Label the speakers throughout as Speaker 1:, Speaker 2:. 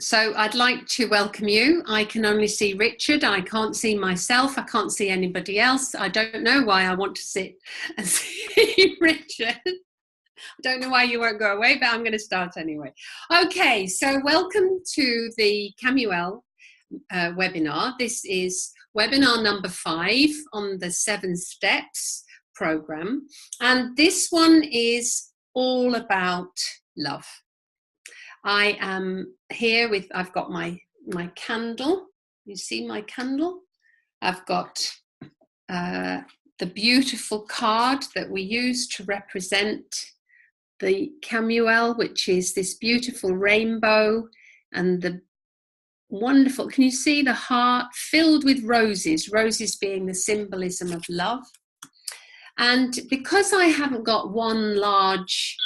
Speaker 1: So I'd like to welcome you. I can only see Richard. I can't see myself. I can't see anybody else. I don't know why I want to sit and see Richard. I don't know why you won't go away, but I'm going to start anyway. Okay, so welcome to the Chamuel webinar. This is webinar number 5 on the 7 steps program. And this one is all about love. I am here with, I've got my candle. You see my candle? I've got the beautiful card that we use to represent the Chamuel, which is this beautiful rainbow, and the wonderful, can you see the heart filled with roses, roses being the symbolism of love. And because I haven't got one large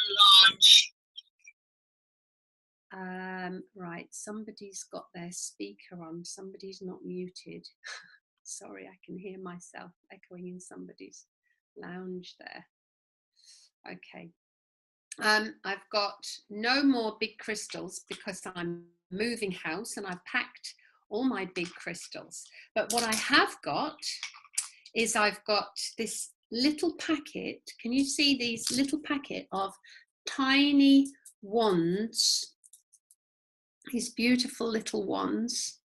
Speaker 1: right, somebody's got their speaker on, somebody's not muted. Sorry, I can hear myself echoing in somebody's lounge there. Okay. I've got no more big crystals because I'm moving house and I've packed all my big crystals. But what I have got is I've got this little packet. Can you see these little packet of tiny wands? These beautiful little wands.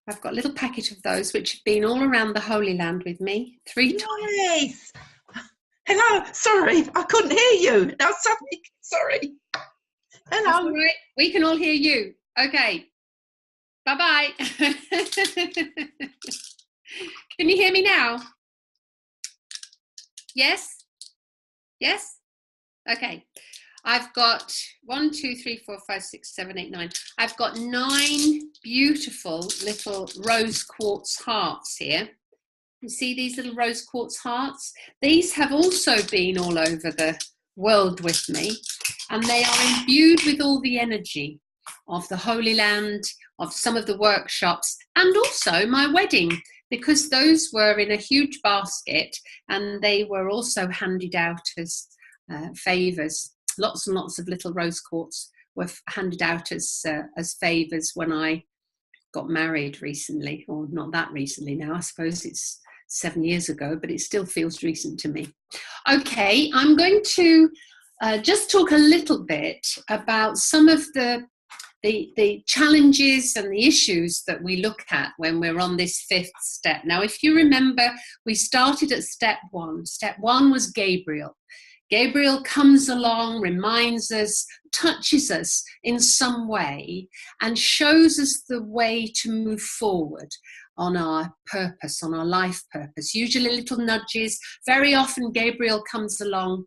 Speaker 1: I've got a little packet of those which have been all around the Holy Land with me 3 times.
Speaker 2: Nice. Hello, sorry, I couldn't hear you. Now suddenly, sorry. Hello.
Speaker 1: That's all right. We can all hear you. Okay. Bye-bye. Can you hear me now? Yes? Yes? Okay. I've got 1, 2, 3, 4, 5, 6, 7, 8, 9. I've got 9 beautiful little rose quartz hearts here. You see these little rose quartz hearts? These have also been all over the world with me, and they are imbued with all the energy of the Holy Land, of some of the workshops, and also my wedding, because those were in a huge basket and they were also handed out as favours. Lots and lots of little rose quartz were handed out as favours when I got married recently, or not that recently now, I suppose it's 7 years ago, but it still feels recent to me. Okay, I'm going to just talk a little bit about some of the challenges and the issues that we look at when we're on this 5th step. Now, if you remember, we started at step 1. Step 1 was Gabriel. Gabriel comes along, reminds us, touches us in some way, and shows us the way to move forward on our purpose, on our life purpose. Usually little nudges. Very often Gabriel comes along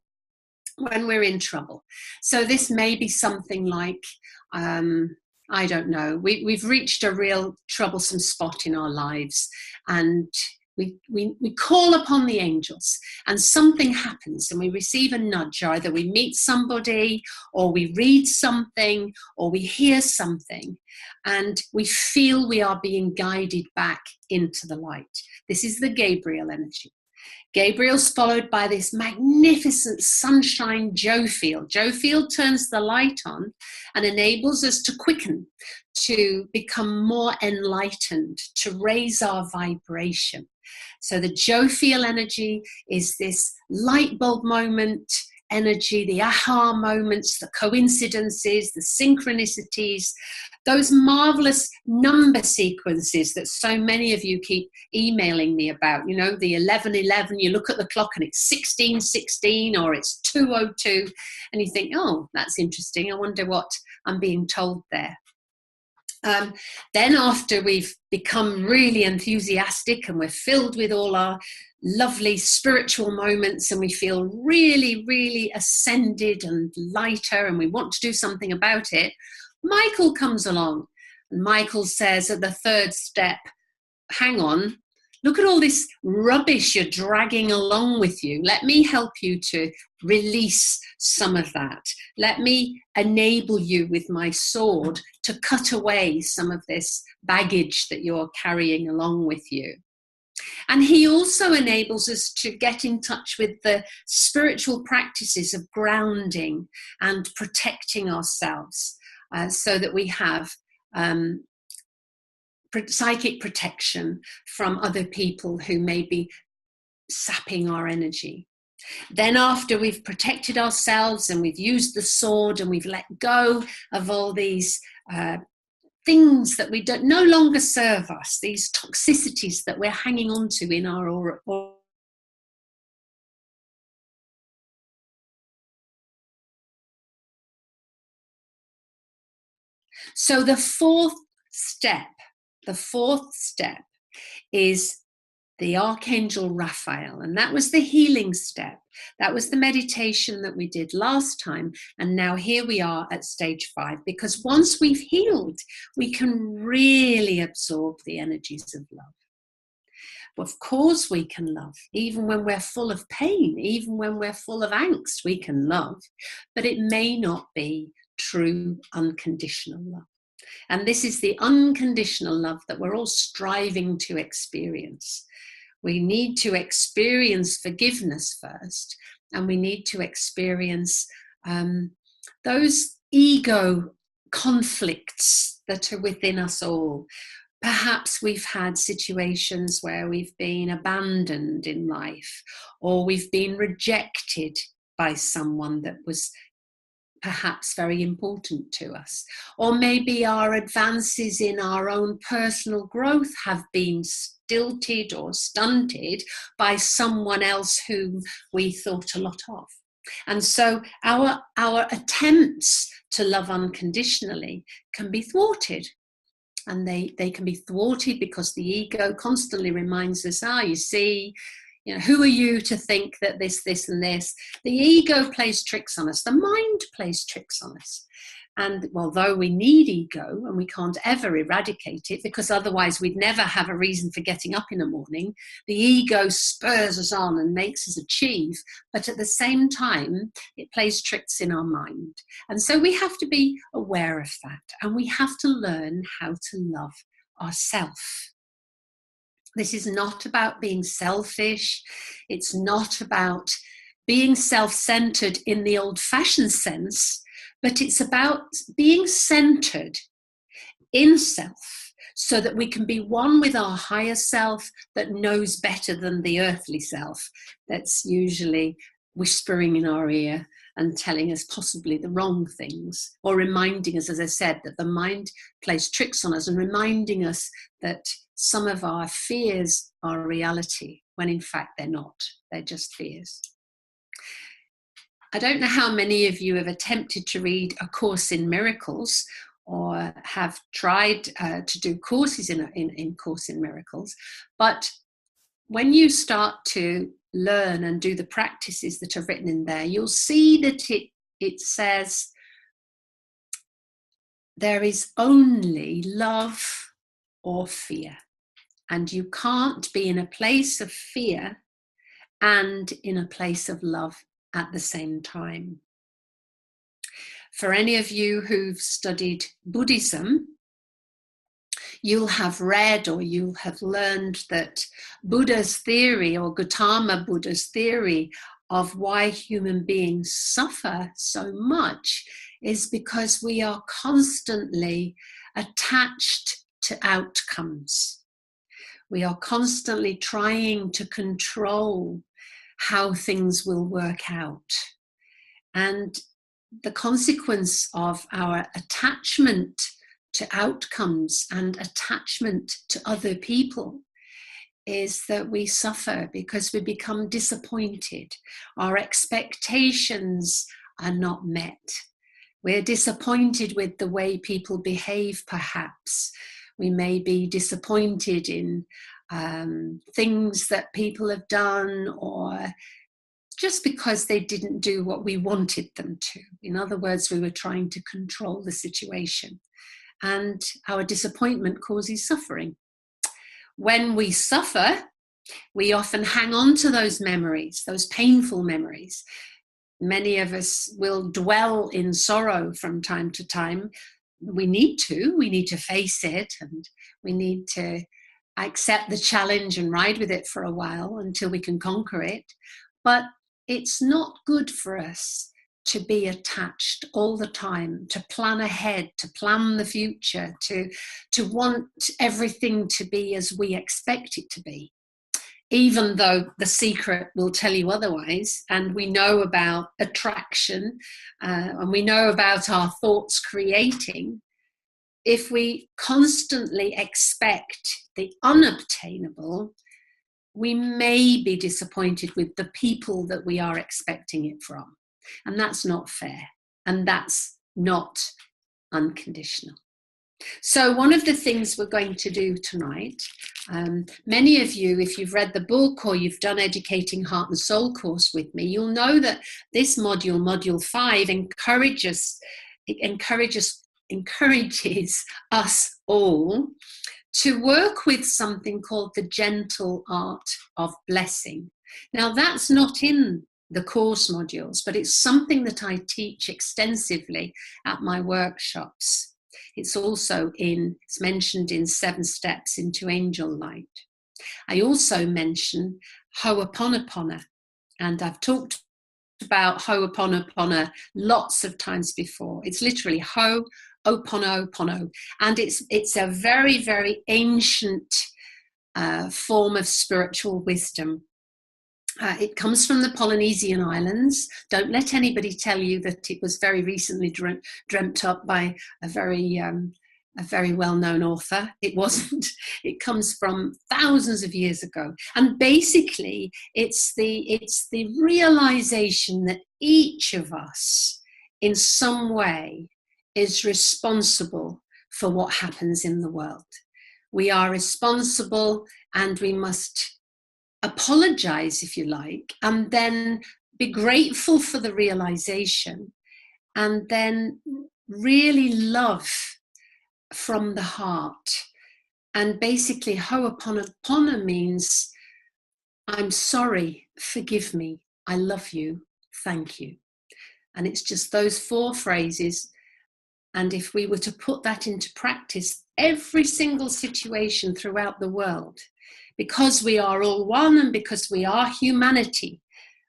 Speaker 1: when we're in trouble. So this may be something like, I don't know, we've reached a real troublesome spot in our lives, and we call upon the angels, and something happens and we receive a nudge. Either we meet somebody, or we read something, or we hear something, and we feel we are being guided back into the light. This is the Gabriel energy. Gabriel's followed by this magnificent sunshine Joe field. Joe field turns the light on and enables us to quicken, to become more enlightened, to raise our vibration. So the Joe field energy is this light bulb moment energy, the aha moments, the coincidences, the synchronicities, those marvelous number sequences that so many of you keep emailing me about. You know, the 1111, you look at the clock and it's 1616 or it's 202, and you think, oh, that's interesting. I wonder what I'm being told there. Then after we've become really enthusiastic and we're filled with all our lovely spiritual moments and we feel really, really ascended and lighter and we want to do something about it, Michael comes along, and Michael says at the 3rd step, hang on, look at all this rubbish you're dragging along with you. Let me help you to release some of that. Let me enable you with my sword to cut away some of this baggage that you're carrying along with you. And he also enables us to get in touch with the spiritual practices of grounding and protecting ourselves, so that we have psychic protection from other people who may be sapping our energy. Then after we've protected ourselves and we've used the sword and we've let go of all these things that we don't no longer serve us, these toxicities that we're hanging on to in our aura. So the fourth step is the Archangel Raphael, and that was the healing step. That was the meditation that we did last time, and now here we are at stage 5, because once we've healed, we can really absorb the energies of love. Of course we can love, even when we're full of pain, even when we're full of angst, we can love, but it may not be true unconditional love. And this is the unconditional love that we're all striving to experience. We need to experience forgiveness first, and we need to experience those ego conflicts that are within us all. Perhaps we've had situations where we've been abandoned in life, or we've been rejected by someone that was perhaps very important to us, or maybe our advances in our own personal growth have been stilted or stunted by someone else whom we thought a lot of. And so our attempts to love unconditionally can be thwarted. And they can be thwarted because the ego constantly reminds us, you see, who are you to think that this, and this? The ego plays tricks on us. The mind plays tricks on us. And although we need ego, and we can't ever eradicate it, because otherwise we'd never have a reason for getting up in the morning, the ego spurs us on and makes us achieve. But at the same time, it plays tricks in our mind. And so we have to be aware of that. And we have to learn how to love ourselves. This is not about being selfish. It's not about being self-centered in the old-fashioned sense, but it's about being centered in self so that we can be one with our higher self that knows better than the earthly self that's usually whispering in our ear and telling us possibly the wrong things, or reminding us, as I said, that the mind plays tricks on us and reminding us that some of our fears are reality, when in fact they're not. They're just fears. I don't know how many of you have attempted to read A Course in Miracles, or have tried to do courses in Course in Miracles, but when you start to learn and do the practices that are written in there, you'll see that it says there is only love or fear. And you can't be in a place of fear and in a place of love at the same time. For any of you who've studied Buddhism, you'll have read or you'll have learned that Buddha's theory, or Gautama Buddha's theory, of why human beings suffer so much is because we are constantly attached to outcomes. We are constantly trying to control how things will work out. And the consequence of our attachment to outcomes and attachment to other people is that we suffer because we become disappointed. Our expectations are not met. We're disappointed with the way people behave, perhaps. We may be disappointed in things that people have done, or just because they didn't do what we wanted them to. In other words, we were trying to control the situation. And our disappointment causes suffering. When we suffer, we often hang on to those memories, those painful memories. Many of us will dwell in sorrow from time to time. We need to face it, and we need to accept the challenge and ride with it for a while until we can conquer it. But it's not good for us to be attached all the time, to plan ahead, to plan the future, to want everything to be as we expect it to be, even though the secret will tell you otherwise. And we know about attraction, and we know about our thoughts creating. If we constantly expect the unobtainable, we may be disappointed with the people that we are expecting it from. And that's not fair. And that's not unconditional. So one of the things we're going to do tonight, many of you, if you've read the book or you've done Educating Heart and Soul course with me, you'll know that this module, Module 5, encourages us all to work with something called the gentle art of blessing. Now, that's not in the course modules, but it's something that I teach extensively at my workshops. It's also it's mentioned in 7 Steps into Angel Light. I also mention Ho'oponopono, and I've talked about Ho'oponopono lots of times before. It's literally Ho'oponopono, and it's a very, very ancient form of spiritual wisdom. It comes from the Polynesian Islands. Don't let anybody tell you that it was very recently dreamt up by a very well-known author. It wasn't. It comes from thousands of years ago. And basically, it's the realization that each of us, in some way, is responsible for what happens in the world. We are responsible, and we must apologize, if you like, and then be grateful for the realization, and then really love from the heart. And basically, Ho'oponopono means, I'm sorry, forgive me, I love you, thank you. And it's just those 4 phrases. And if we were to put that into practice, every single situation throughout the world, because we are all one, and because we are humanity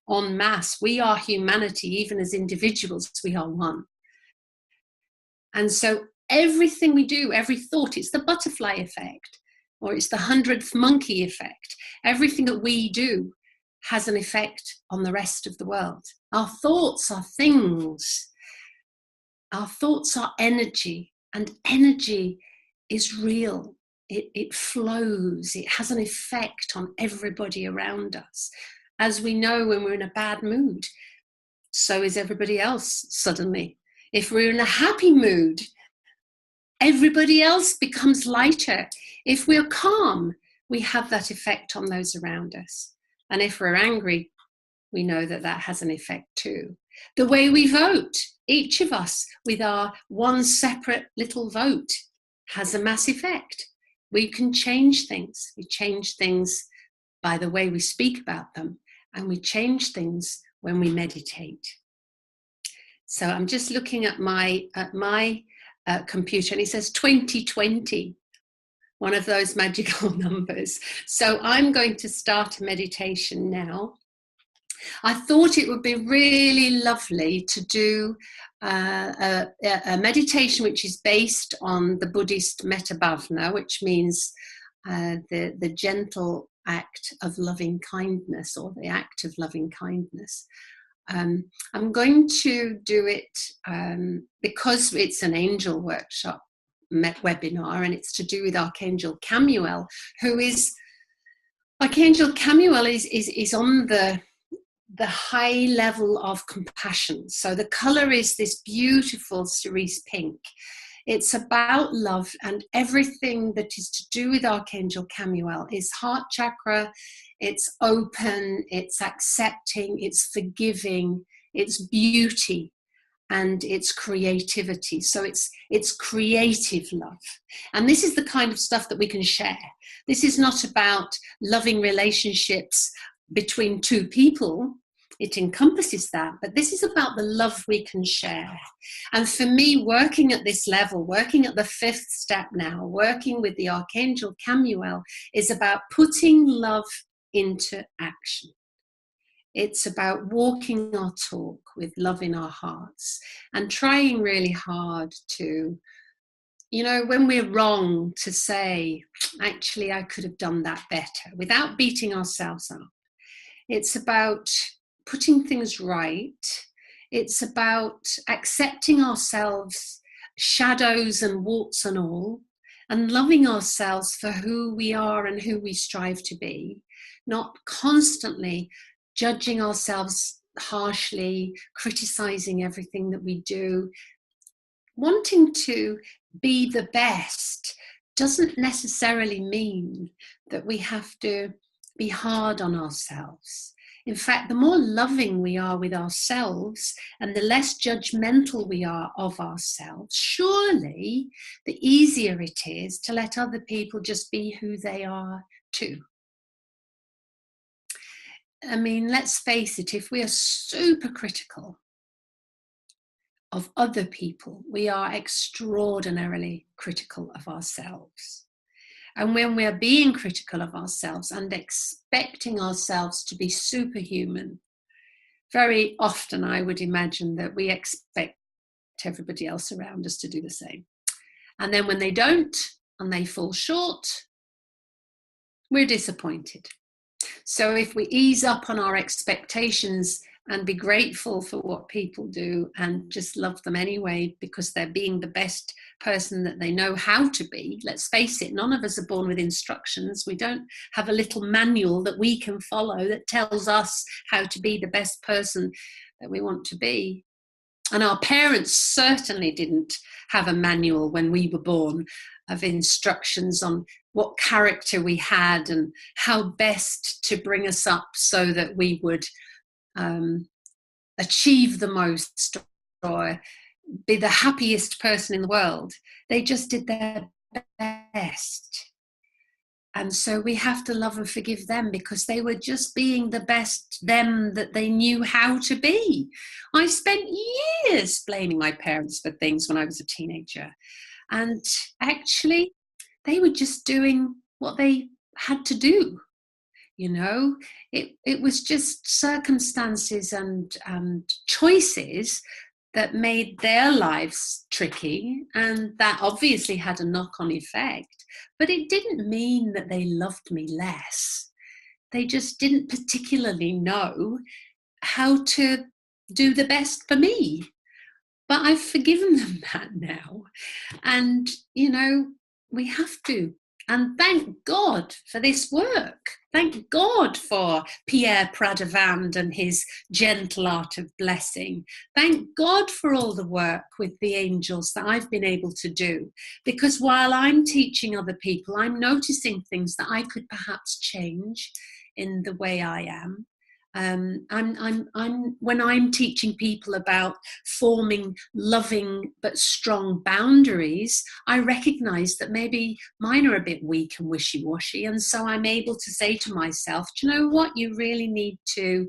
Speaker 1: en masse, we are humanity, even as individuals, we are one. And so everything we do, every thought, it's the butterfly effect, or it's the 100th monkey effect. Everything that we do has an effect on the rest of the world. Our thoughts are things. Our thoughts are energy, and energy is real. It flows. It has an effect on everybody around us. As we know, when we're in a bad mood, so is everybody else suddenly. If we're in a happy mood, everybody else becomes lighter. If we're calm, we have that effect on those around us. And if we're angry, we know that that has an effect too. The way we vote, each of us with our one separate little vote has a mass effect. We can change things. We change things by the way we speak about them, and we change things when we meditate. So I'm just looking at my computer, and it says 2020, one of those magical numbers. So I'm going to start a meditation now. I thought it would be really lovely to do a meditation which is based on the Buddhist metta bhavana, which means the gentle act of loving kindness, or the act of loving kindness. I'm going to do it because it's an angel workshop webinar, and it's to do with Archangel Chamuel, Archangel Chamuel is on the high level of compassion. So the color is this beautiful cerise pink. It's about love, and everything that is to do with Archangel Chamuel is heart chakra. It's open, it's accepting, it's forgiving, it's beauty, and it's creativity. So it's creative love. And this is the kind of stuff that we can share. This is not about loving relationships between 2 people. It encompasses that, but this is about the love we can share. And for me, working at this level, working at the 5th step now, working with the Archangel Chamuel, is about putting love into action. It's about walking our talk with love in our hearts and trying really hard to, when we're wrong, to say, actually, I could have done that better, without beating ourselves up. It's about putting things right. It's about accepting ourselves, shadows and warts and all, and loving ourselves for who we are and who we strive to be, not constantly judging ourselves harshly, criticizing everything that we do. Wanting to be the best doesn't necessarily mean that we have to be hard on ourselves. In fact, the more loving we are with ourselves and the less judgmental we are of ourselves, surely the easier it is to let other people just be who they are too. I mean, let's face it, if we are super critical of other people, we are extraordinarily critical of ourselves. And when we're being critical of ourselves and expecting ourselves to be superhuman, very often I would imagine that we expect everybody else around us to do the same. And then when they don't and they fall short, we're disappointed. So if we ease up on our expectations and be grateful for what people do and just love them anyway because they're being the best person that they know how to be. Let's face it, none of us are born with instructions. We don't have a little manual that we can follow that tells us how to be the best person that we want to be. And our parents certainly didn't have a manual when we were born of instructions on what character we had and how best to bring us up so that we would achieve the most or be the happiest person in the world. They just did their best. And so we have to love and forgive them because they were just being the best them that they knew how to be. I spent years blaming my parents for things when I was a teenager. And actually, they were just doing what they had to do. It was just circumstances and choices that made their lives tricky, and that obviously had a knock-on effect, but it didn't mean that they loved me less. They just didn't particularly know how to do the best for me. But I've forgiven them that now. And, we have to. And thank God for this work. Thank God for Pierre Pradavand and his gentle art of blessing. Thank God for all the work with the angels that I've been able to do. Because while I'm teaching other people, I'm noticing things that I could perhaps change in the way I am. When I'm teaching people about forming loving but strong boundaries, I recognize that maybe mine are a bit weak and wishy-washy, and so I'm able to say to myself, do you know what, you really need to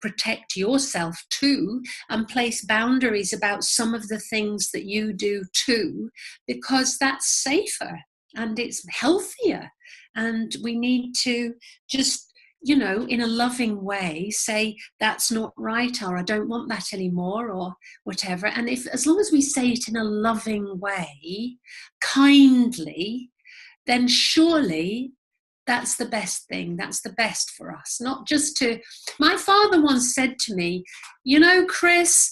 Speaker 1: protect yourself too and place boundaries about some of the things that you do too, because that's safer and it's healthier, and we need to just in a loving way, say that's not right, or I don't want that anymore, or whatever. And as long as we say it in a loving way, kindly, then surely that's the best thing. That's the best for us. Not just to, my father once said to me, Chris,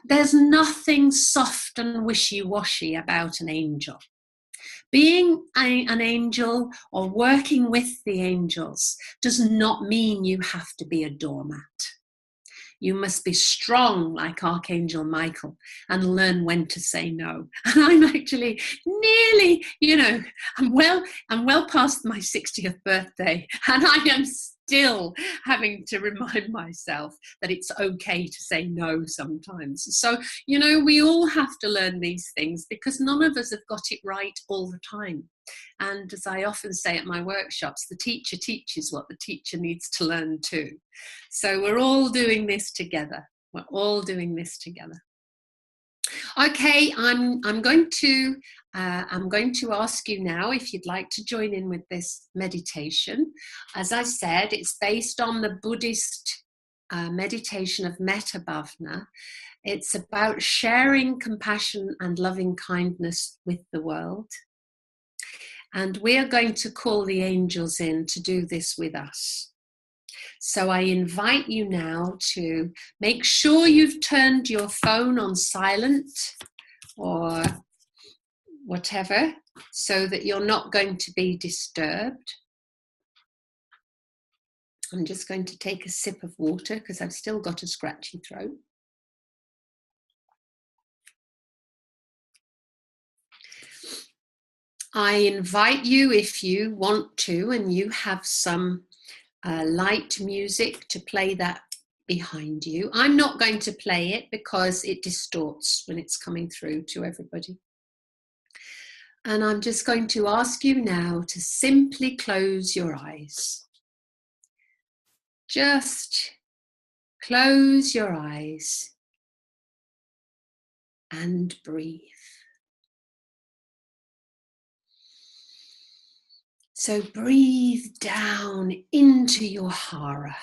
Speaker 1: there's nothing soft and wishy-washy about an angel. Being an angel or working with the angels does not mean you have to be a doormat. You must be strong like Archangel Michael and learn when to say no. And I'm actually nearly, I'm well past my 60th birthday, and I am still having to remind myself that it's okay to say no sometimes. So, we all have to learn these things because none of us have got it right all the time. And as I often say at my workshops, the teacher teaches what the teacher needs to learn too. So we're all doing this together. We're all doing this together. Okay, I'm going to ask you now if you'd like to join in with this meditation. As I said, it's based on the Buddhist meditation of Metta Bhavana. It's about sharing compassion and loving kindness with the world. And we are going to call the angels in to do this with us. So I invite you now to make sure you've turned your phone on silent or whatever, so that you're not going to be disturbed. I'm just going to take a sip of water because I've still got a scratchy throat. I invite you, if you want to, and you have some light music, to play that behind you. I'm not going to play it because it distorts when it's coming through to everybody. And I'm just going to ask you now to simply close your eyes. Just close your eyes and breathe. So breathe down into your hara,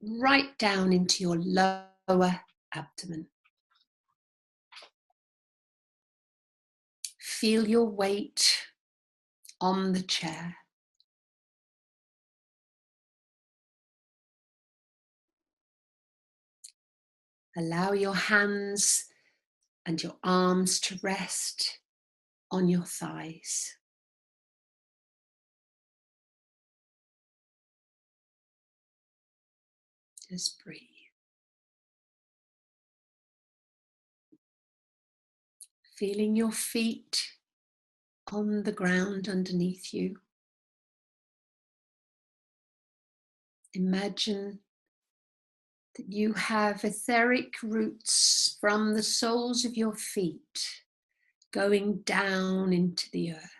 Speaker 1: right down into your lower abdomen. Feel your weight on the chair. Allow your hands and your arms to rest on your thighs. Just breathe. Feeling your feet on the ground underneath you. Imagine that you have etheric roots from the soles of your feet going down into the earth.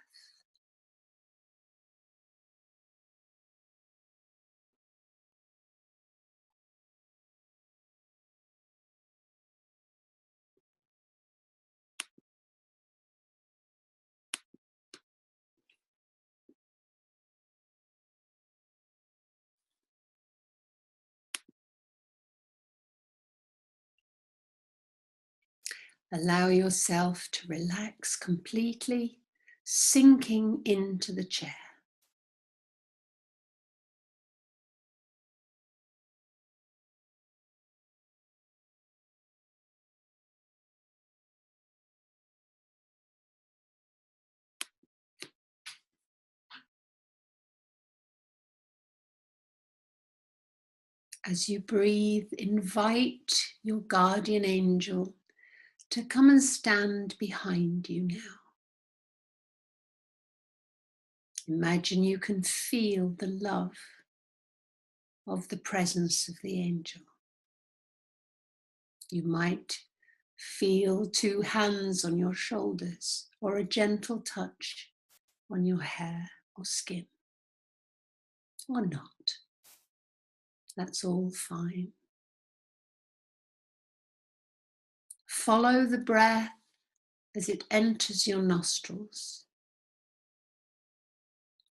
Speaker 1: Allow yourself to relax completely, sinking into the chair. As you breathe, invite your guardian angel to come and stand behind you now. Imagine you can feel the love of the presence of the angel. You might feel two hands on your shoulders or a gentle touch on your hair or skin, or not. That's all fine. Follow the breath as it enters your nostrils.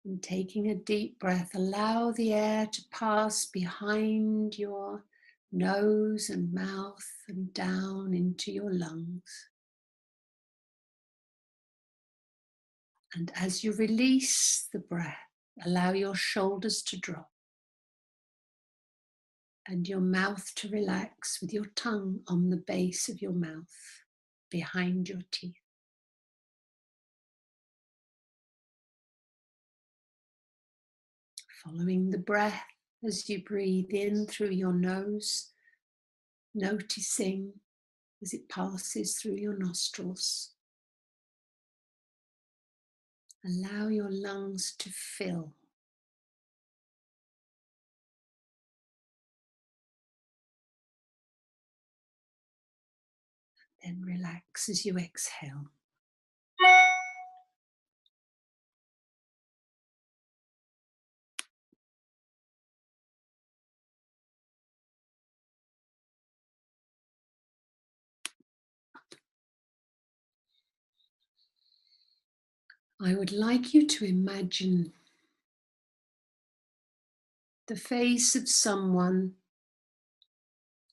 Speaker 1: And taking a deep breath, allow the air to pass behind your nose and mouth and down into your lungs. And as you release the breath, allow your shoulders to drop and your mouth to relax with your tongue on the base of your mouth, behind your teeth. Following the breath as you breathe in through your nose, noticing as it passes through your nostrils. Allow your lungs to fill. Then relax as you exhale. I would like you to imagine the face of someone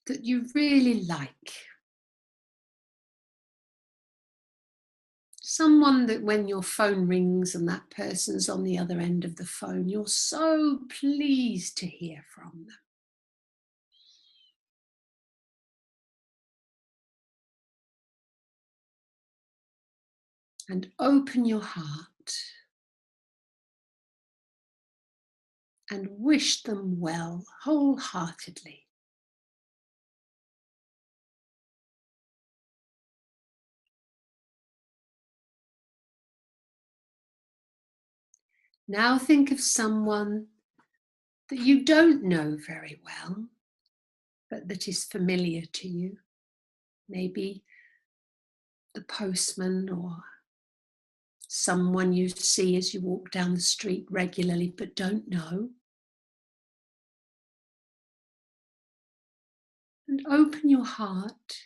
Speaker 1: that you really like. Someone that when your phone rings and that person's on the other end of the phone, you're so pleased to hear from them. And open your heart and wish them well wholeheartedly. Now think of someone that you don't know very well, but that is familiar to you. Maybe the postman or someone you see as you walk down the street regularly but don't know. And open your heart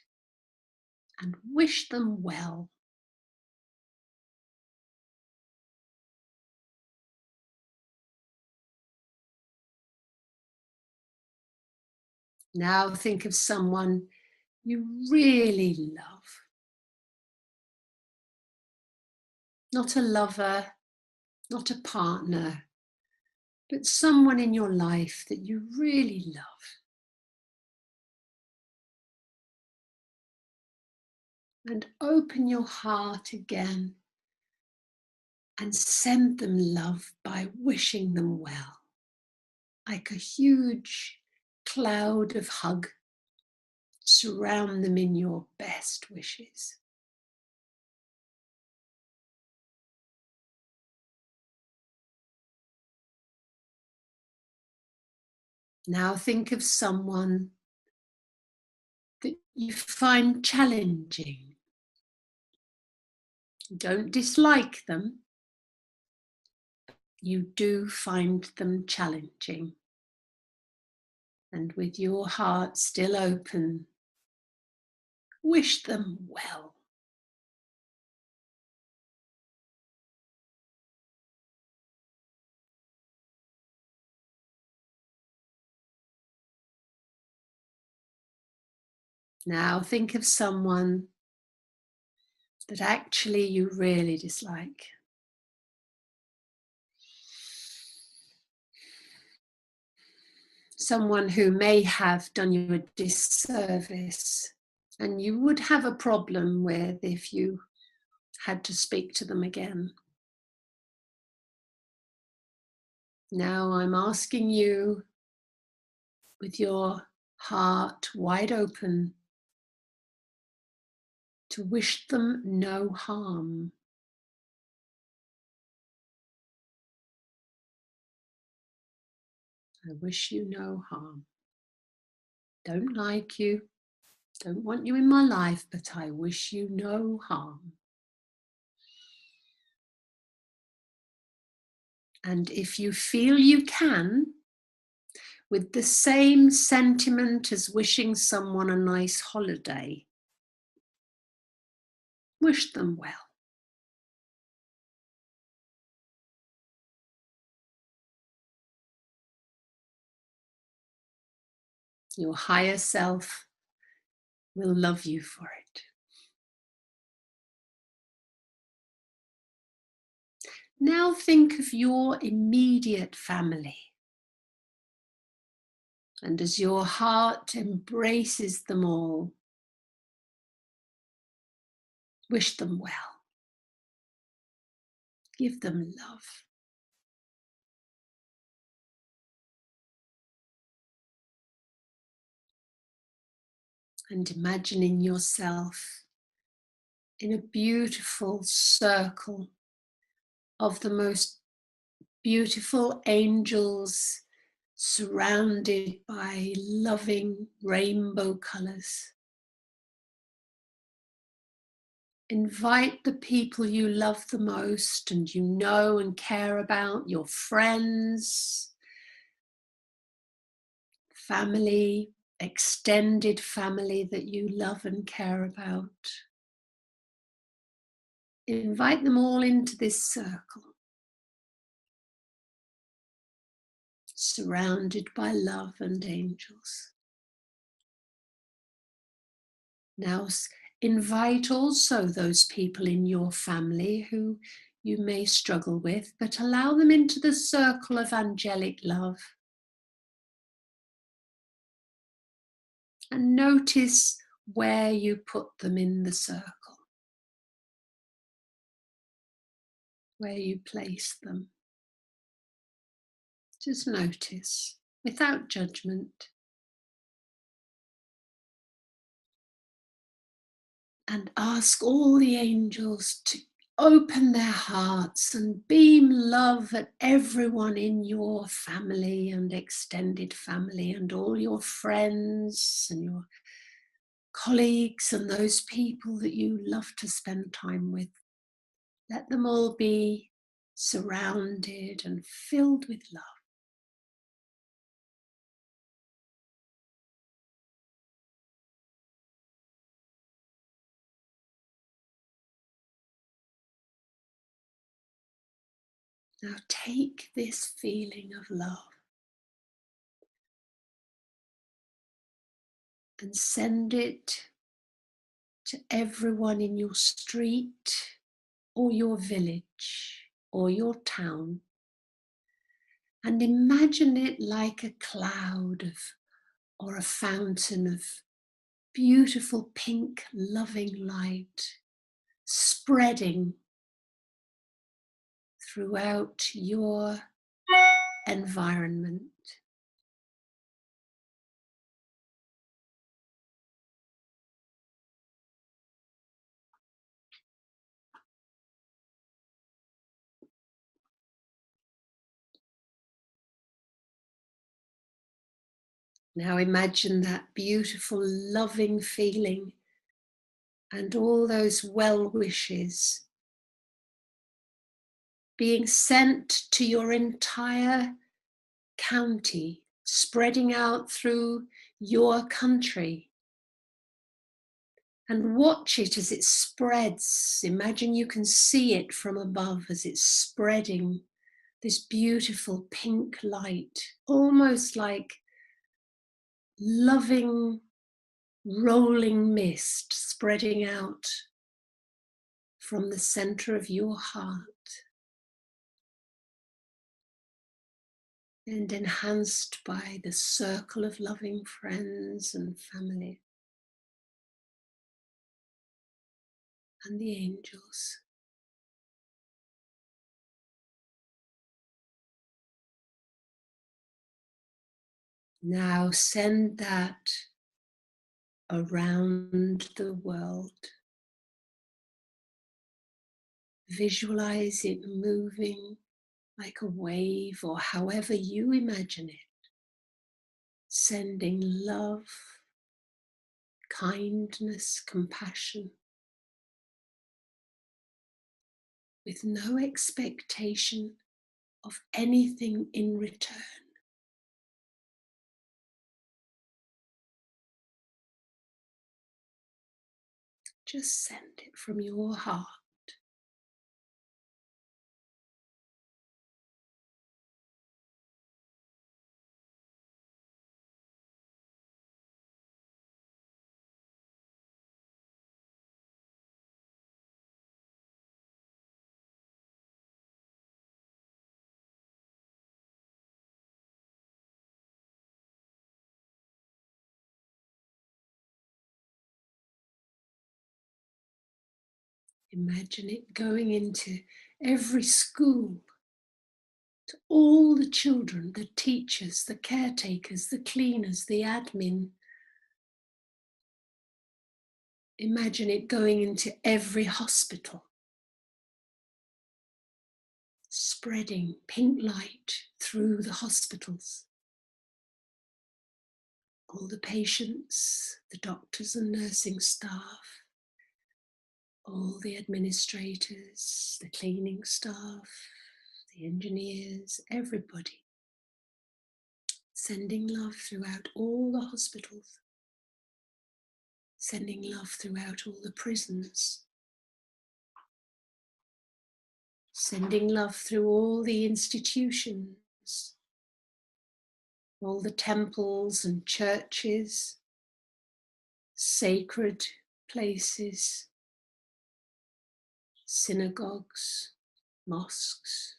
Speaker 1: and wish them well. Now think of someone you really love. Not a lover, not a partner, but someone in your life that you really love. And open your heart again and send them love by wishing them well, like a huge cloud of hug. Surround them in your best wishes. Now think of someone that you find challenging. Don't dislike them. You do find them challenging. And with your heart still open, wish them well. Now think of someone that actually you really dislike. Someone who may have done you a disservice and you would have a problem with if you had to speak to them again. Now I'm asking you, with your heart wide open, to wish them no harm. I wish you no harm. Don't like you, don't want you in my life, but I wish you no harm. And if you feel you can, with the same sentiment as wishing someone a nice holiday, wish them well. Your higher self will love you for it. Now think of your immediate family. And as your heart embraces them all, wish them well. Give them love. And imagining yourself in a beautiful circle of the most beautiful angels surrounded by loving rainbow colours. Invite the people you love the most and you know and care about, your friends, family, extended family that you love and care about. Invite them all into this circle, surrounded by love and angels. Now invite also those people in your family who you may struggle with, but allow them into the circle of angelic love. And notice where you put them in the circle, where you place them. Just notice, without judgment. And ask all the angels to open their hearts and beam love at everyone in your family and extended family and all your friends and your colleagues and those people that you love to spend time with. Let them all be surrounded and filled with love. Now take this feeling of love and send it to everyone in your street or your village or your town. And imagine it like a cloud or a fountain of beautiful pink loving light spreading throughout your environment. Now imagine that beautiful loving feeling and all those well wishes being sent to your entire county, spreading out through your country. And watch it as it spreads. Imagine you can see it from above as it's spreading this beautiful pink light, almost like loving rolling mist spreading out from the center of your heart and enhanced by the circle of loving friends and family and the angels. Now send that around the world. Visualize it moving like a wave or however you imagine it, sending love, kindness, compassion, with no expectation of anything in return. Just send it from your heart. Imagine it going into every school, to all the children, the teachers, the caretakers, the cleaners, the admin. Imagine it going into every hospital, spreading pink light through the hospitals. All the patients, the doctors and nursing staff, all the administrators, the cleaning staff, the engineers, everybody. Sending love throughout all the hospitals. Sending love throughout all the prisons. Sending love through all the institutions, all the temples and churches, sacred places, synagogues, mosques,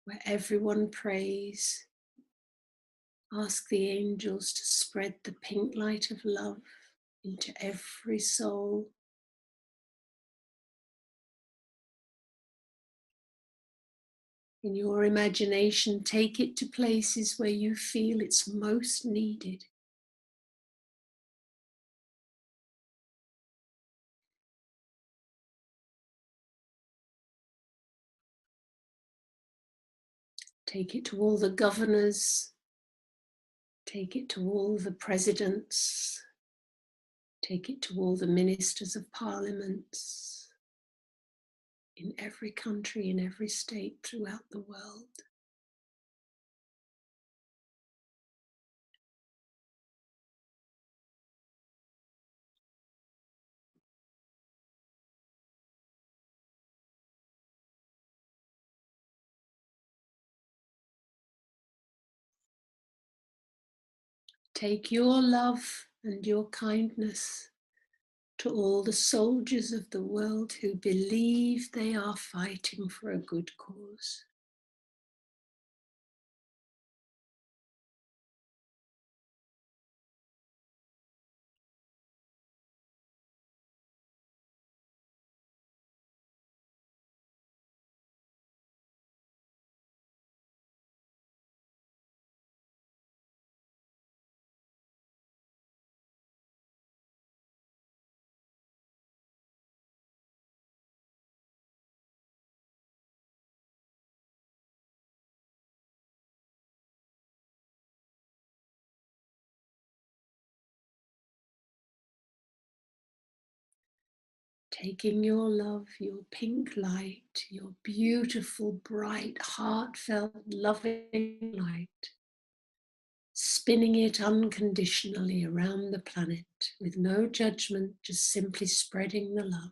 Speaker 1: where everyone prays. Ask the angels to spread the pink light of love into every soul. In your imagination, take it to places where you feel it's most needed. Take it to all the governors. Take it to all the presidents. Take it to all the ministers of parliaments in every country, in every state throughout the world. Take your love and your kindness to all the soldiers of the world who believe they are fighting for a good cause. Taking your love, your pink light, your beautiful, bright, heartfelt, loving light, spinning it unconditionally around the planet with no judgment, just simply spreading the love.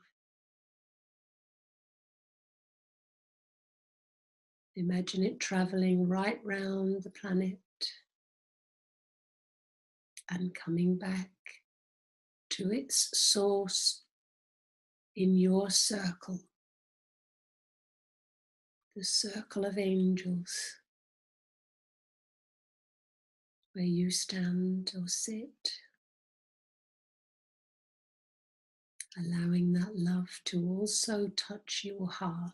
Speaker 1: Imagine it traveling right round the planet and coming back to its source in your circle, the circle of angels, where you stand or sit, allowing that love to also touch your heart.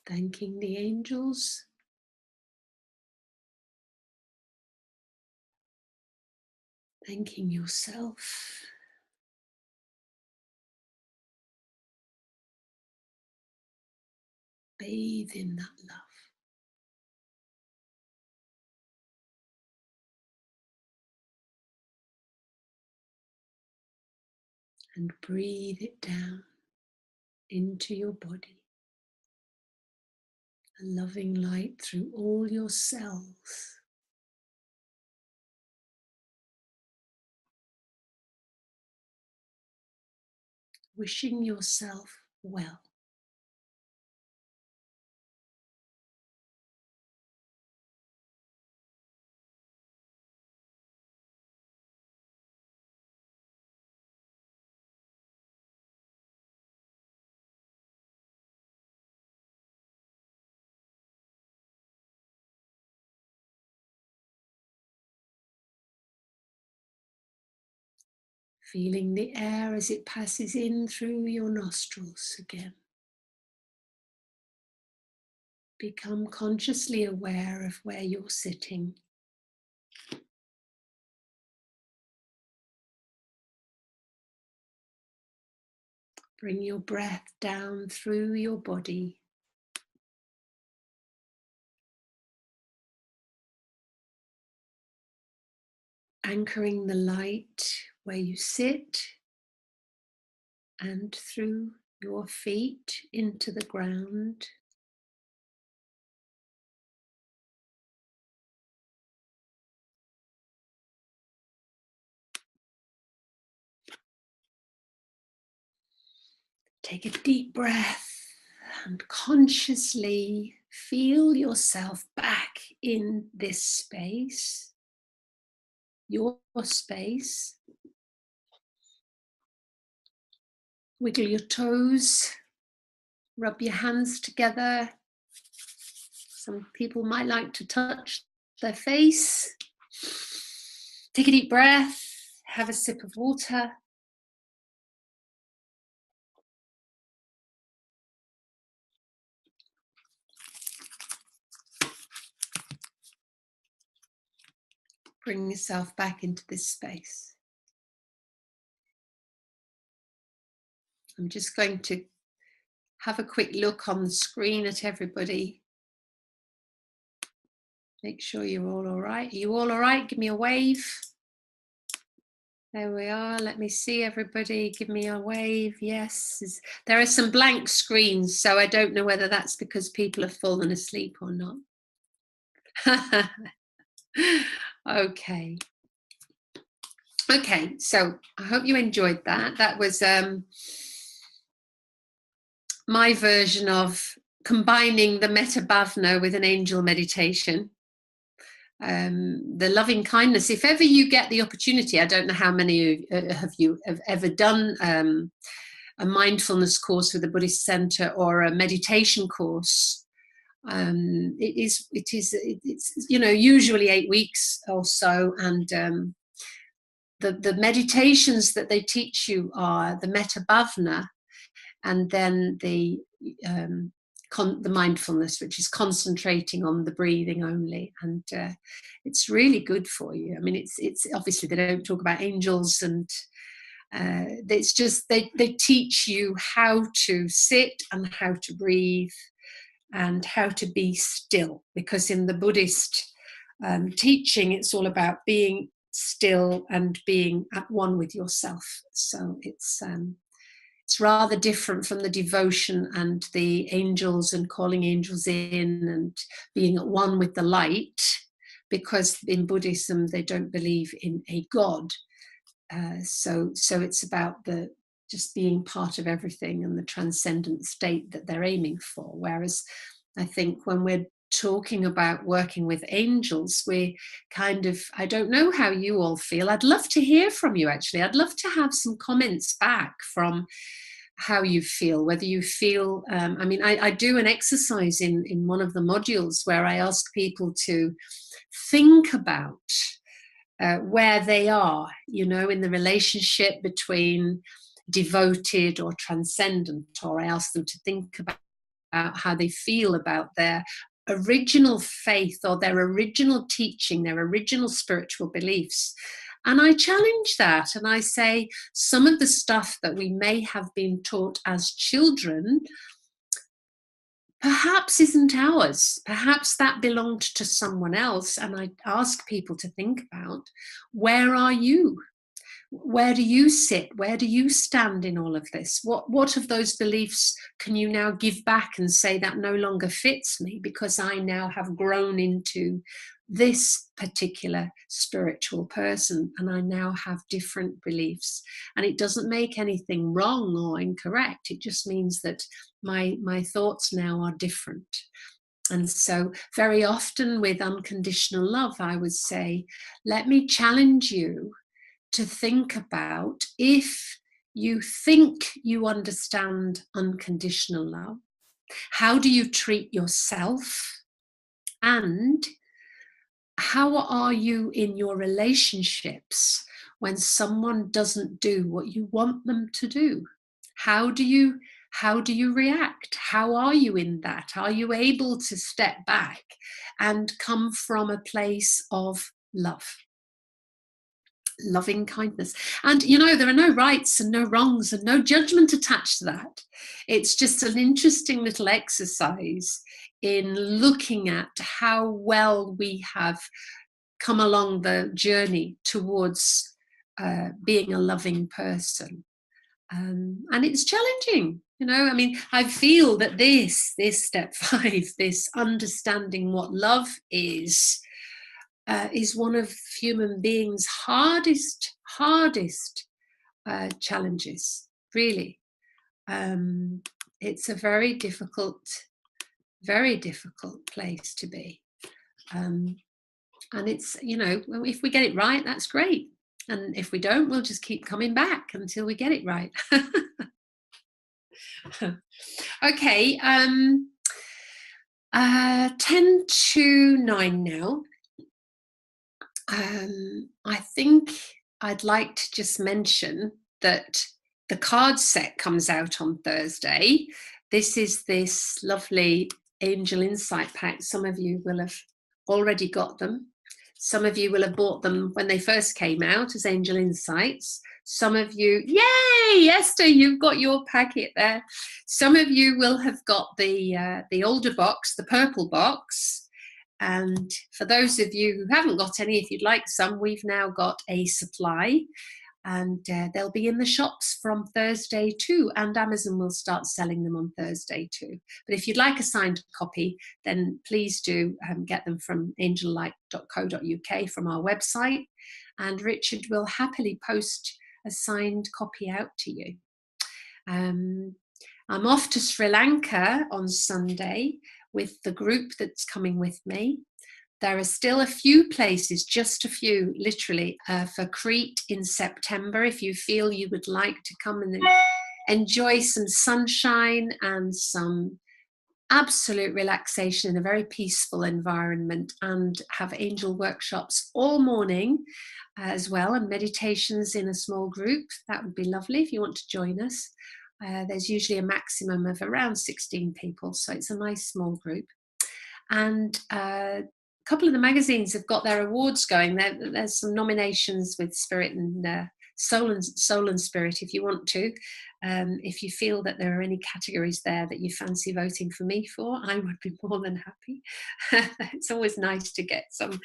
Speaker 1: Thanking the angels, thanking yourself, bathe in that love. And breathe it down into your body. A loving light through all your cells. Wishing yourself well. Feeling the air as it passes in through your nostrils again. Become consciously aware of where you're sitting. Bring your breath down through your body. anchoring the light where you sit and through your feet into the ground. Take a deep breath and consciously feel yourself back in this space, your space. Wiggle your toes, rub your hands together. Some people might like to touch their face. Take a deep breath, have a sip of water. Bring yourself back into this space. I'm just going to have a quick look on the screen at everybody. Make sure you're all right. Are you all right? Give me a wave. There we are. Let me see everybody. Give me a wave. Yes. There are some blank screens, so I don't know whether that's because people have fallen asleep or not. Okay. Okay, so I hope you enjoyed that. That was my version of combining the Metta Bhavana with an angel meditation. The loving kindness. If ever you get the opportunity, I don't know how many of you have ever done a mindfulness course with the Buddhist Center or a meditation course. It's usually 8 weeks or so, and the meditations that they teach you are the Metta Bhavana, and then the mindfulness, which is concentrating on the breathing only, and it's really good for you. I mean, it's obviously they don't talk about angels, and it's just they teach you how to sit and how to breathe and how to be still, because in the Buddhist teaching, it's all about being still and being at one with yourself. So it's rather different from the devotion and the angels and calling angels in and being at one with the light, because in Buddhism they don't believe in a God. So it's about just being part of everything and the transcendent state that they're aiming for. Whereas I think when we're talking about working with angels, we kind of, I don't know how you all feel. I'd love to hear from you, actually. I'd love to have some comments back from how you feel, whether you feel, I do an exercise in one of the modules where I ask people to think about where they are, in the relationship between devoted or transcendent, or I ask them to think about how they feel about their original faith or their original teaching, their original spiritual beliefs. And I challenge that, and I say some of the stuff that we may have been taught as children perhaps isn't ours. Perhaps that belonged to someone else. And I ask people to think about, where are you? Where do you sit? Where do you stand in all of this? What of those beliefs can you now give back and say that no longer fits me, because I now have grown into this particular spiritual person and I now have different beliefs? And it doesn't make anything wrong or incorrect. It just means that my thoughts now are different. And so very often with unconditional love, I would say, let me challenge you to think about, if you think you understand unconditional love, how do you treat yourself? And how are you in your relationships when someone doesn't do what you want them to do? How do you react? How are you in that? Are you able to step back and come from a place of love? Loving kindness. And there are no rights and no wrongs and no judgment attached to that. It's just an interesting little exercise in looking at how well we have come along the journey towards being a loving person. And it's challenging, you know. I mean, I feel that this step 5, this understanding what love is one of human beings' hardest challenges, really. It's a very difficult place to be. And it's, you know, if we get it right, that's great. And if we don't, we'll just keep coming back until we get it right. Okay, 10 to 9 now. I think I'd like to just mention that the card set comes out on Thursday. This is this lovely Angel Insight Pack. Some of you will have already got them. Some of you will have bought them when they first came out as Angel Insights. Some of you, yay, Esther, you've got your packet there. Some of you will have got the older box, the purple box. And for those of you who haven't got any, if you'd like some, we've now got a supply. And they'll be in the shops from Thursday too, and Amazon will start selling them on Thursday too. But if you'd like a signed copy, then please do get them from angellight.co.uk, from our website, and Richard will happily post a signed copy out to you. I'm off to Sri Lanka on Sunday with the group that's coming with me. There are still a few places, just a few, literally, for Crete in September. If you feel you would like to come and enjoy some sunshine and some absolute relaxation in a very peaceful environment, and have angel workshops all morning as well, and meditations in a small group, that would be lovely if you want to join us. There's usually a maximum of around 16 people, so it's a nice small group. And a couple of the magazines have got their awards going. There's some nominations with Spirit and Soul and Spirit, if you want to. If you feel that there are any categories there that you fancy voting for me for, I would be more than happy. It's always nice to get some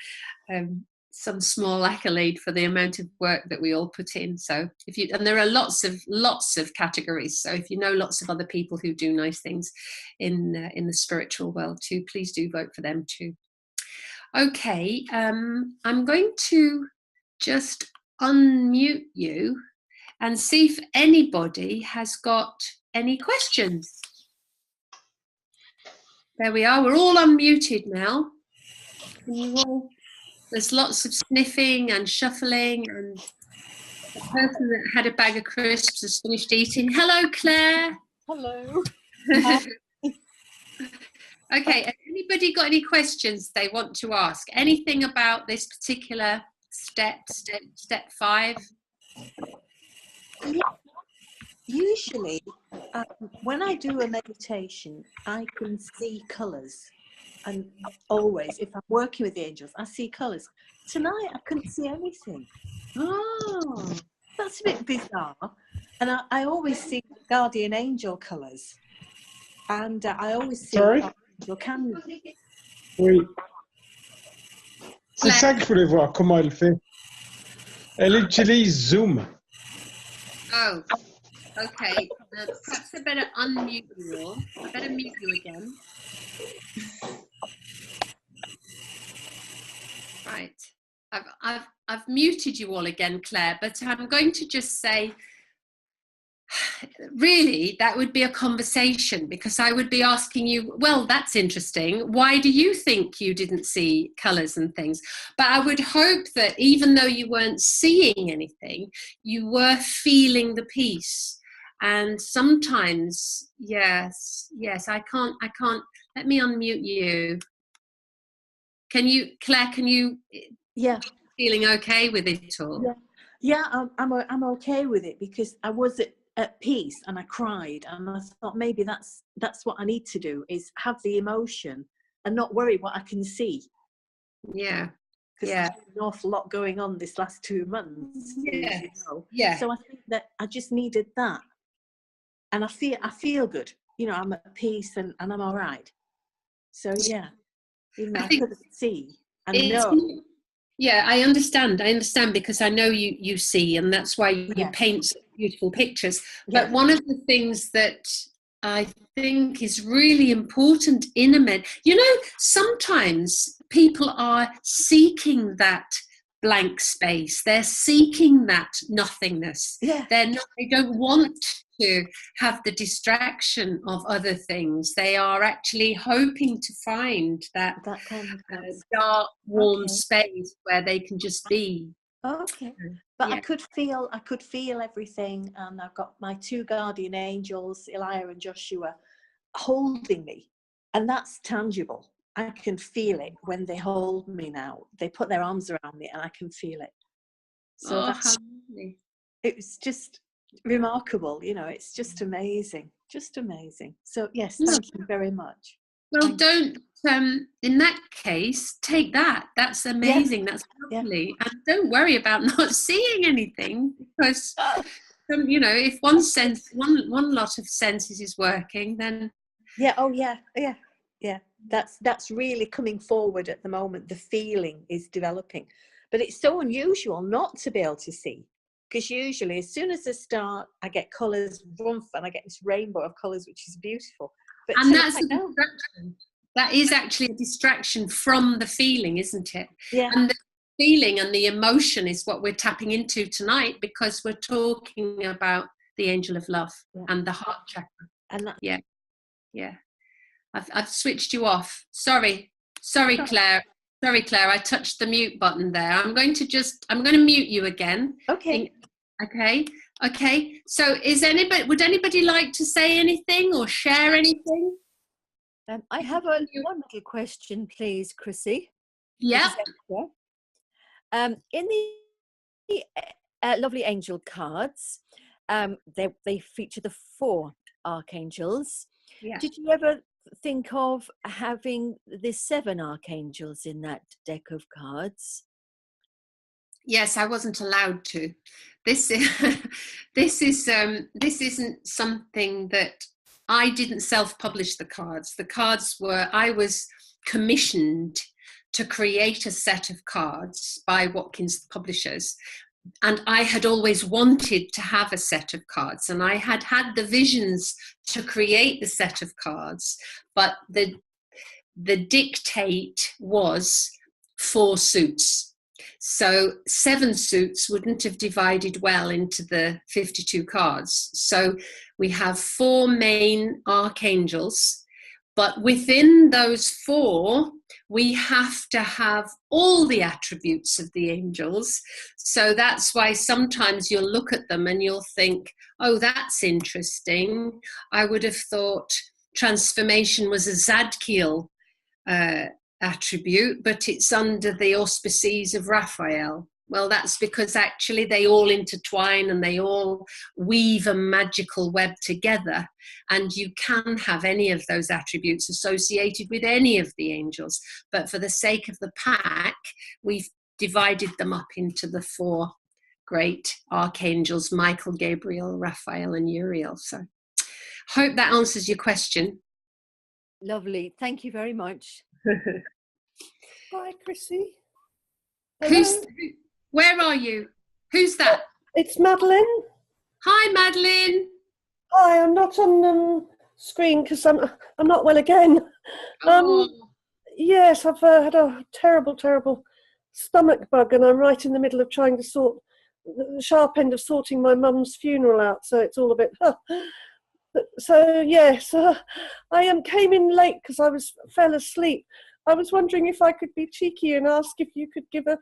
Speaker 1: small accolade for the amount of work that we all put in. So and there are lots of categories. So if you know lots of other people who do nice things in the spiritual world too, please do vote for them too. Okay, I'm going to just unmute you and see if anybody has got any questions. There we are, we're all unmuted now. Can you all, there's lots of sniffing and shuffling, and the person that had a bag of crisps has finished eating. Hello, Claire.
Speaker 3: Hello.
Speaker 1: Okay, has anybody got any questions they want to ask? Anything about this particular step 5?
Speaker 3: Usually, when I do a meditation, I can see colours. And always, if I'm working with the angels, I see colours. Tonight, I couldn't see anything.
Speaker 1: Oh,
Speaker 3: That's a bit bizarre. And I always see guardian angel colours. And I always see angel candles.
Speaker 4: Oui. C'est ça que je voulais voir, comment elle fait. Elle utilise Zoom.
Speaker 1: Oh, okay. Perhaps I better unmute you all. I better mute you again. Right. I've muted you all again, Claire, but I'm going to just say, really, that would be a conversation, because I would be asking you, well, that's interesting. Why do you think you didn't see colours and things? But I would hope that even though you weren't seeing anything, you were feeling the peace. And sometimes, yes, I can't, let me unmute you. Claire, can you?
Speaker 3: Yeah.
Speaker 1: Feeling okay with it all?
Speaker 3: Yeah, I'm okay with it, because I was at peace and I cried, and I thought maybe that's what I need to do, is have the emotion and not worry what I can see.
Speaker 1: Yeah.
Speaker 3: Because there's an awful lot going on this last 2 months.
Speaker 1: Yeah.
Speaker 3: You know?
Speaker 1: Yeah.
Speaker 3: So I think that I just needed that, and I feel good. You know, I'm at peace and I'm all right. So yeah, even though I couldn't see and know.
Speaker 1: Yeah, I understand. I understand because I know you see, and that's why you
Speaker 3: Yeah.
Speaker 1: paint such beautiful pictures.
Speaker 3: Yeah.
Speaker 1: But one of the things that I think is really important in sometimes people are seeking that blank space. They're seeking that nothingness.
Speaker 3: Yeah.
Speaker 1: They don't want to have the distraction of other things. They are actually hoping to find that
Speaker 3: kind of
Speaker 1: dark, warm
Speaker 3: Okay.
Speaker 1: space where they can just be.
Speaker 3: Okay. But
Speaker 1: Yeah.
Speaker 3: I could feel everything, and I've got my 2 guardian angels, Elijah and Joshua, holding me, and that's tangible. I can feel it when they hold me now. They put their arms around me, and I can feel it. So
Speaker 1: How lovely.
Speaker 3: it was just remarkable. It's just amazing, So yes, thank you very much.
Speaker 1: Well, don't. In that case, take that. That's amazing. That's lovely. And don't worry about not seeing anything because, if one lot of senses is working, then.
Speaker 3: Yeah. Oh, yeah. That's really coming forward at the moment. The feeling is developing, but it's so unusual not to be able to see, because usually as soon as I start, I get colours, and I get this rainbow of colours, which is beautiful.
Speaker 1: And that's a distraction. That is actually a distraction from the feeling, isn't it?
Speaker 3: Yeah.
Speaker 1: And the feeling and the emotion is what we're tapping into tonight, because we're talking about the angel of love and the heart chakra.
Speaker 3: And that,
Speaker 1: yeah. I've switched you off. Sorry, Claire. Sorry, Claire. I touched the mute button there. I'm going to mute you again.
Speaker 3: Okay.
Speaker 1: Okay. So, would anybody like to say anything or share anything?
Speaker 5: I have one little question, please, Chrissy.
Speaker 1: Yeah.
Speaker 5: In the lovely angel cards, they feature the 4 archangels.
Speaker 1: Yeah.
Speaker 5: Did you ever think of having the 7 archangels in that deck of cards?
Speaker 1: Yes, I wasn't allowed to. This isn't something that I didn't self-publish the cards. I was commissioned to create a set of cards by Watkins Publishers. And I had always wanted to have a set of cards, and I had the visions to create the set of cards, but the dictate was 4 suits. So 7 suits wouldn't have divided well into the 52 cards. So we have 4 main archangels, but within those 4, we have to have all the attributes of the angels. So that's why sometimes you'll look at them and you'll think, oh, that's interesting. I would have thought transformation was a Zadkiel attribute, but it's under the auspices of Raphael. Well, that's because actually they all intertwine and they all weave a magical web together, and you can have any of those attributes associated with any of the angels. But for the sake of the pack, we've divided them up into the 4 great archangels: Michael, Gabriel, Raphael, and Uriel. So hope that answers your question.
Speaker 5: Lovely. Thank you very much.
Speaker 6: Hi, Chrissy.
Speaker 1: Where are you? Who's that?
Speaker 6: It's Madeline.
Speaker 1: Hi, Madeline.
Speaker 6: Hi, I'm not on screen because I'm not well again. Yes, I've had a terrible stomach bug, and I'm right in the middle of trying to sort the sharp end of sorting my mum's funeral out. So it's all a bit. So yes, I came in late because I fell asleep. I was wondering if I could be cheeky and ask if you could give a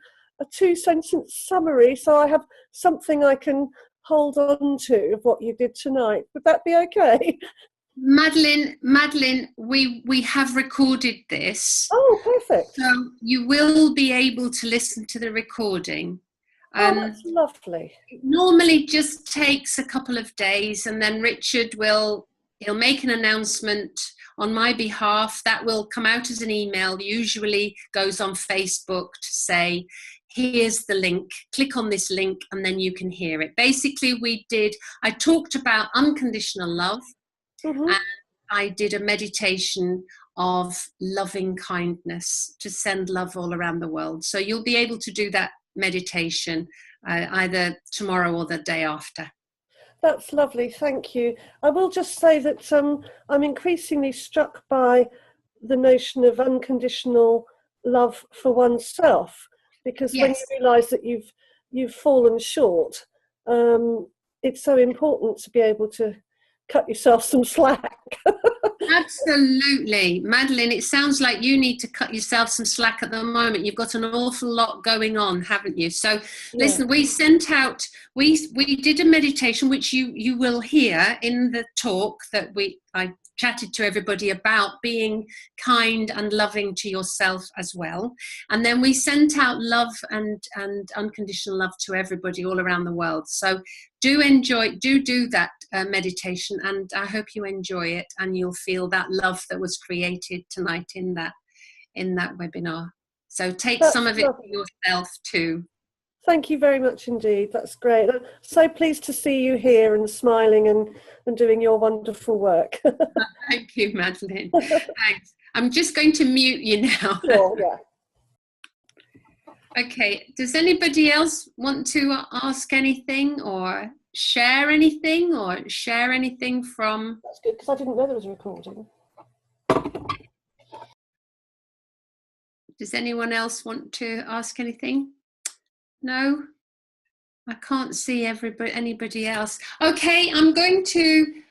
Speaker 6: 2-sentence summary, so I have something I can hold on to of what you did tonight. Would that be okay?
Speaker 1: Madeline, we have recorded this.
Speaker 6: Oh, perfect.
Speaker 1: So you will be able to listen to the recording.
Speaker 6: Oh, that's lovely.
Speaker 1: It normally just takes a couple of days, and then Richard he'll make an announcement on my behalf. That will come out as an email, usually goes on Facebook to say, here's the link, click on this link, and then you can hear it. Basically, I talked about unconditional love, and I did a meditation of loving kindness to send love all around the world. So you'll be able to do that meditation either tomorrow or the day after.
Speaker 6: That's lovely, thank you. I will just say that I'm increasingly struck by the notion of unconditional love for oneself, because when
Speaker 1: Yes.
Speaker 6: you realise that you've fallen short, it's so important to be able to cut yourself some slack.
Speaker 1: Absolutely. Madeline, it sounds like you need to cut yourself some slack at the moment. You've got an awful lot going on, haven't you? So listen, we sent out, we did a meditation, which you will hear in the talk that I chatted to everybody about, being kind and loving to yourself as well. And then we sent out love and unconditional love to everybody all around the world. So do that meditation, and I hope you enjoy it and you'll feel that love that was created tonight in that webinar. So take some of it for yourself too.
Speaker 6: Thank you very much indeed. That's great. I'm so pleased to see you here and smiling and doing your wonderful work.
Speaker 1: Thank you, Madeline. Thanks. I'm just going to mute you now.
Speaker 6: Sure, yeah.
Speaker 1: Okay, does anybody else want to ask anything or share anything from...
Speaker 6: That's good, because I didn't know there was a recording.
Speaker 1: Does anyone else want to ask anything? No? I can't see anybody else. Okay, I'm going to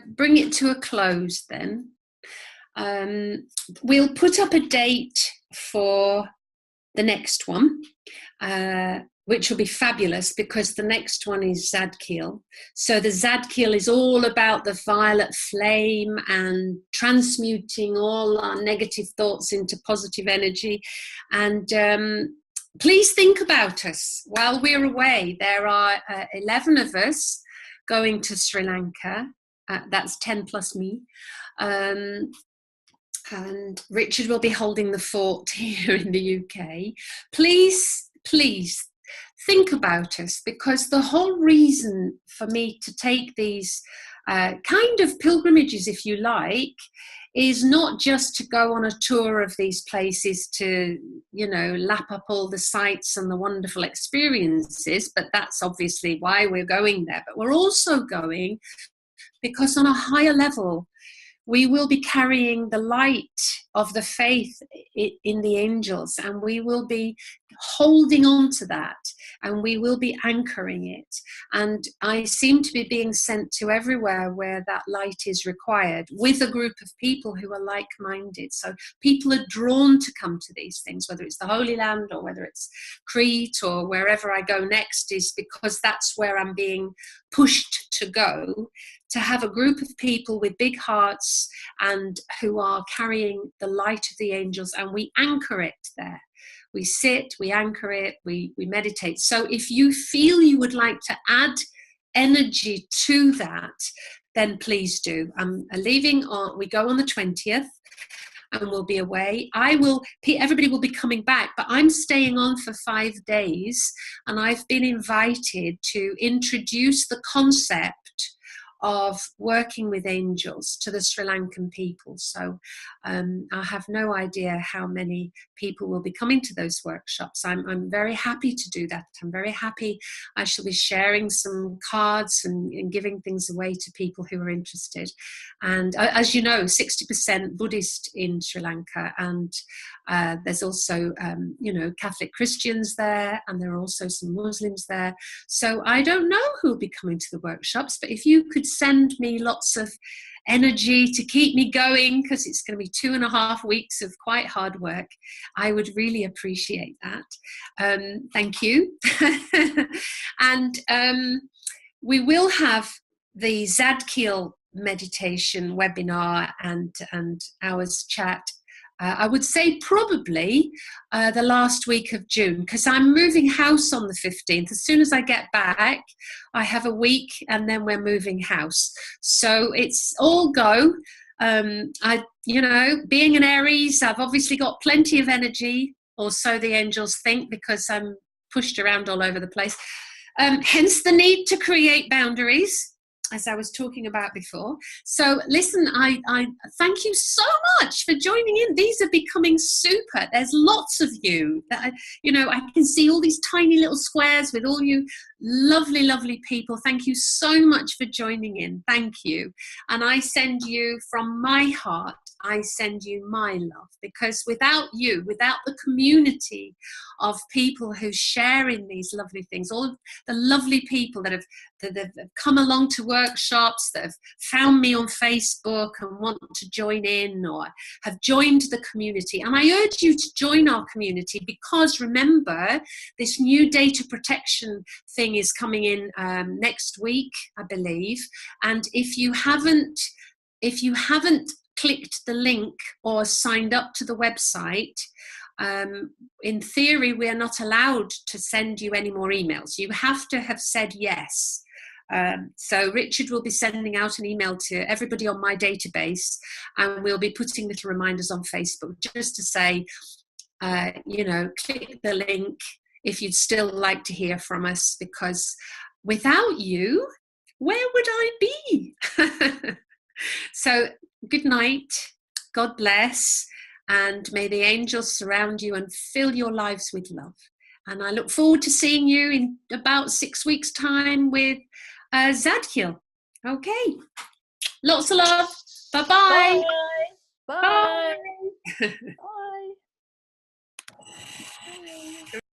Speaker 1: bring it to a close then. We'll put up a date for the next one, which will be fabulous because the next one is Zadkiel. So the Zadkiel is all about the violet flame and transmuting all our negative thoughts into positive energy. And please think about us while we're away. There are 11 of us going to Sri Lanka. That's 10 plus me. And Richard will be holding the fort here in the UK. Please think about us, because the whole reason for me to take these kind of pilgrimages, if you like, is not just to go on a tour of these places to, lap up all the sights and the wonderful experiences, but that's obviously why we're going there. But we're also going because on a higher level, we will be carrying the light of the faith in the angels, and we will be holding on to that, and we will be anchoring it. And I seem to be being sent to everywhere where that light is required, with a group of people who are like-minded. So people are drawn to come to these things, whether it's the Holy Land or whether it's Crete or wherever I go next, is because that's where I'm being pushed to go, to have a group of people with big hearts and who are carrying the light of the angels, and we anchor it there. We sit, we anchor it, we meditate. So if you feel you would like to add energy to that, then please do. I'm leaving we go on the 20th and we'll be away. Everybody will be coming back, but I'm staying on for 5 days, and I've been invited to introduce the concept of working with angels to the Sri Lankan people. So I have no idea how many people will be coming to those workshops. I'm very happy to do that. I'm very happy. I shall be sharing some cards and giving things away to people who are interested. And as you know, 60% Buddhist in Sri Lanka, and there's also Catholic Christians there, and there are also some Muslims there. So I don't know who will be coming to the workshops, but if you could send me lots of energy to keep me going, because it's going to be 2.5 weeks of quite hard work, I would really appreciate that. Thank you. And we will have the Zadkiel meditation webinar and hours chat, I would say probably the last week of June, because I'm moving house on the 15th. As soon as I get back, I have a week and then we're moving house. So it's all go. Being an Aries, I've obviously got plenty of energy, or so the angels think, because I'm pushed around all over the place. Hence the need to create boundaries. as I was talking about before. So listen, I thank you so much for joining in. These are becoming super. There's lots of you that I can see all these tiny little squares with all you lovely, lovely people. Thank you so much for joining in. Thank you. And I send you from my heart, I send you my love, because without you, without the community of people who share in these lovely things, all of the lovely people that have come along to workshops, that have found me on Facebook and want to join in or have joined the community. And I urge you to join our community, because remember, this new data protection thing is coming in next week, I believe. And if you haven't clicked the link or signed up to the website, in theory, we are not allowed to send you any more emails. You have to have said yes. So Richard will be sending out an email to everybody on my database, and we'll be putting little reminders on Facebook just to say, click the link if you'd still like to hear from us, because without you, where would I be? So good night, God bless, and may the angels surround you and fill your lives with love. And I look forward to seeing you in about 6 weeks' time with Zadkiel. Okay, lots of love. Bye-bye.
Speaker 5: Bye. Bye.
Speaker 1: Bye.